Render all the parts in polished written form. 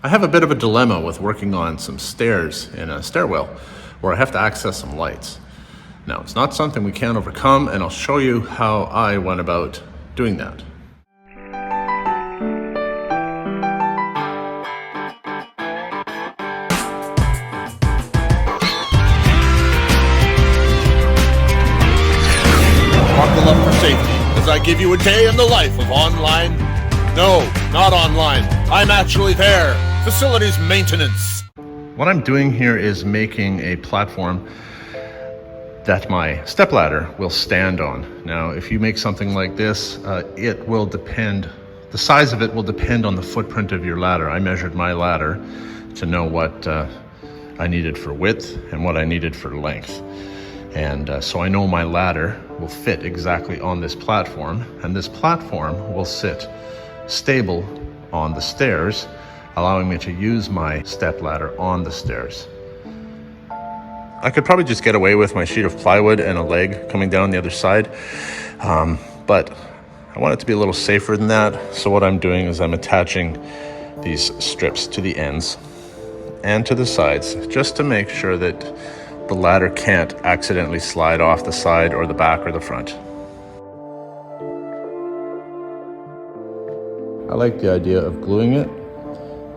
I have a bit of a dilemma with working on some stairs in a stairwell where I have to access some lights. Now, it's not something we can't overcome, and I'll show you how I went about doing that. Buckle up for safety as I give you a day in the life of online. No, not online. I'm actually there. Facilities maintenance. What I'm doing here is making a platform that my stepladder will stand on. Now, if you make something like this, the size of it will depend on the footprint of your ladder. I measured my ladder to know what I needed for width and what I needed for length. And so I know my ladder will fit exactly on this platform, and this platform will sit stable on the stairs, allowing me to use my step ladder on the stairs. I could probably just get away with my sheet of plywood and a leg coming down the other side, but I want it to be a little safer than that. So what I'm doing is I'm attaching these strips to the ends and to the sides, just to make sure that the ladder can't accidentally slide off the side or the back or the front. I like the idea of gluing it,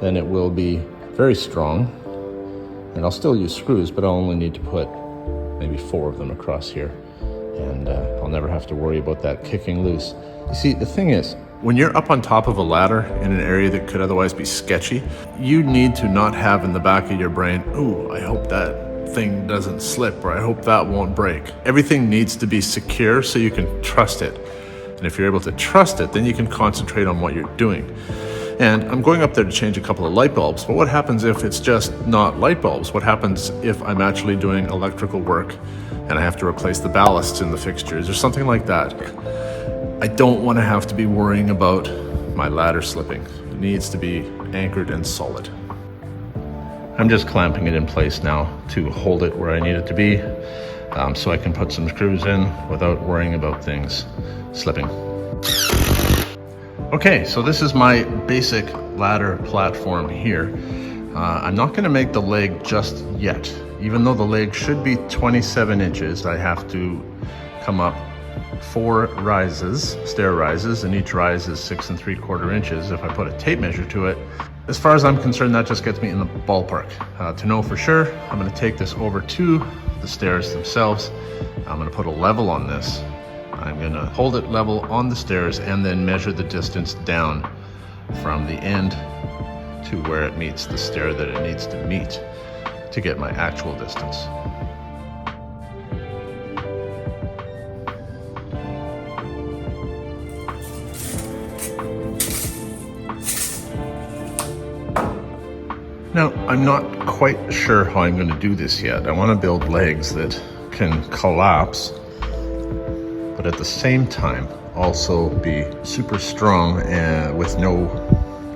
then it will be very strong, and I'll still use screws, but I'll only need to put maybe 4 of them across here, and I'll never have to worry about that kicking loose. You see, the thing is, when you're up on top of a ladder in an area that could otherwise be sketchy, you need to not have in the back of your brain, ooh, I hope that thing doesn't slip, or I hope that won't break. Everything needs to be secure so you can trust it. And if you're able to trust it, then you can concentrate on what you're doing. And I'm going up there to change a couple of light bulbs, but what happens if it's just not light bulbs? What happens if I'm actually doing electrical work and I have to replace the ballasts in the fixtures or something like that? I don't want to have to be worrying about my ladder slipping. It needs to be anchored and solid. I'm just clamping it in place now to hold it where I need it to be, so I can put some screws in without worrying about things slipping. Okay, so this is my basic ladder platform here. I'm not going to make the leg just yet. Even though the leg should be 27 inches, I have to come up 4 rises, stair rises, and each rise is 6 3/4 inches. If I put a tape measure to it, as far as I'm concerned, that just gets me in the ballpark. To know for sure, I'm going to take this over to the stairs themselves. I'm going to put a level on this. I'm going to hold it level on the stairs and then measure the distance down from the end to where it meets the stair that it needs to meet to get my actual distance. Now, I'm not quite sure how I'm going to do this yet. I want to build legs that can collapse, but at the same time also be super strong and with no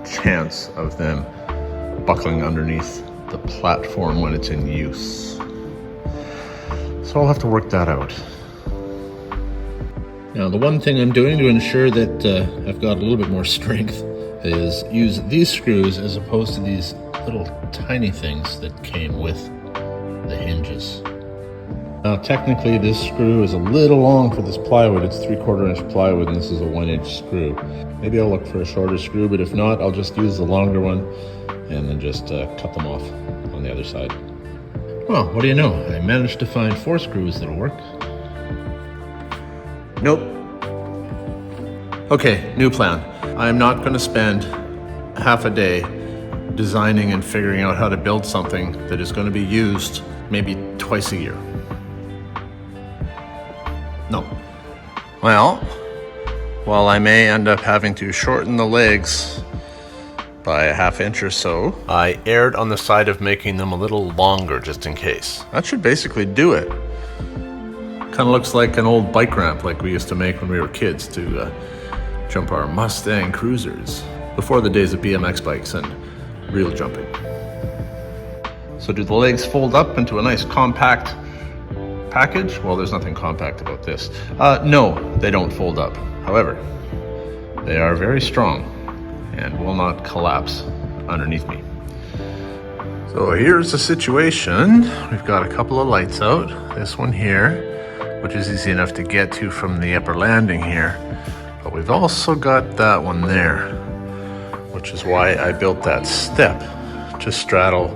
chance of them buckling underneath the platform when it's in use. So I'll have to work that out. Now, the one thing I'm doing to ensure that I've got a little bit more strength is use these screws as opposed to these little tiny things that came with the hinges. Now, technically this screw is a little long for this plywood. It's 3/4 inch plywood and this is a 1 inch screw. Maybe I'll look for a shorter screw, but if not, I'll just use the longer one and then just cut them off on the other side. Well, what do you know? I managed to find 4 screws that'll work. Nope. Okay, new plan. I'm not going to spend half a day designing and figuring out how to build something that is going to be used maybe twice a year. No. Well, while I may end up having to shorten the legs by a ½ inch or so, I erred on the side of making them a little longer just in case. That should basically do it. Kind of looks like an old bike ramp like we used to make when we were kids to jump our Mustang Cruisers before the days of BMX bikes and real jumping. So do the legs fold up into a nice compact package? Well, there's nothing compact about this. No, they don't fold up. However, they are very strong and will not collapse underneath me. So here's the situation. We've got a couple of lights out. This one here, which is easy enough to get to from the upper landing here. But we've also got that one there, which is why I built that step to straddle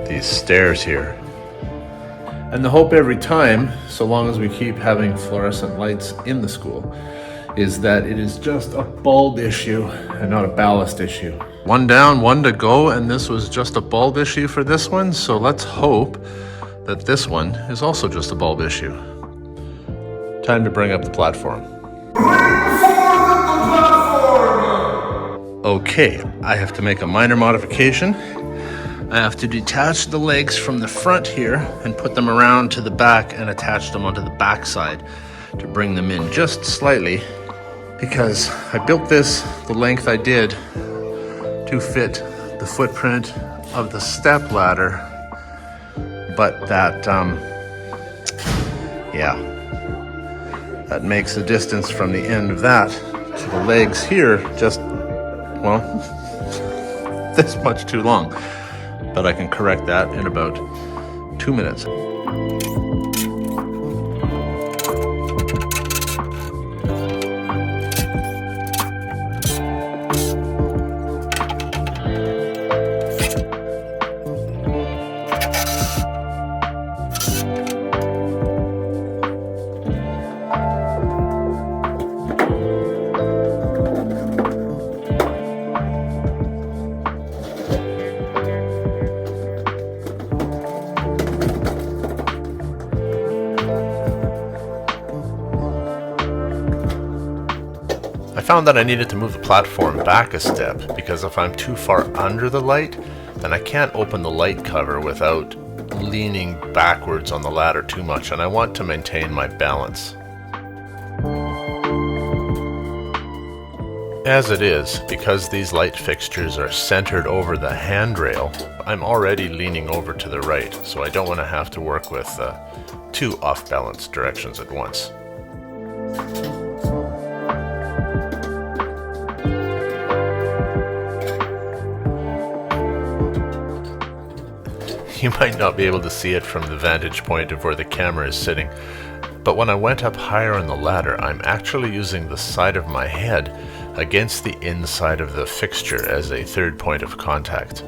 these stairs here. And the hope every time, so long as we keep having fluorescent lights in the school, is that it is just a bulb issue and not a ballast issue. One down, one to go, and this was just a bulb issue for this one, so let's hope that this one is also just a bulb issue. Time to bring up the platform. Okay, I have to make a minor modification. I have to detach the legs from the front here and put them around to the back and attach them onto the back side to bring them in just slightly, because I built this the length I did to fit the footprint of the step ladder, but that makes the distance from the end of that to the legs here just, well, this much too long. But I can correct that in about 2 minutes. I found that I needed to move the platform back a step, because if I'm too far under the light, then I can't open the light cover without leaning backwards on the ladder too much, and I want to maintain my balance. As it is, because these light fixtures are centered over the handrail, I'm already leaning over to the right, so I don't want to have to work with two off-balance directions at once. You might not be able to see it from the vantage point of where the camera is sitting, but when I went up higher on the ladder, I'm actually using the side of my head against the inside of the fixture as a third point of contact.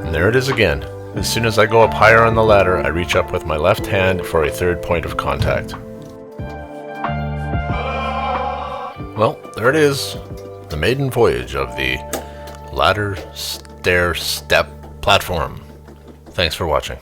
And there it is again. As soon as I go up higher on the ladder, I reach up with my left hand for a third point of contact. Well, there it is. The maiden voyage of the ladder, stair, step platform. Thanks for watching.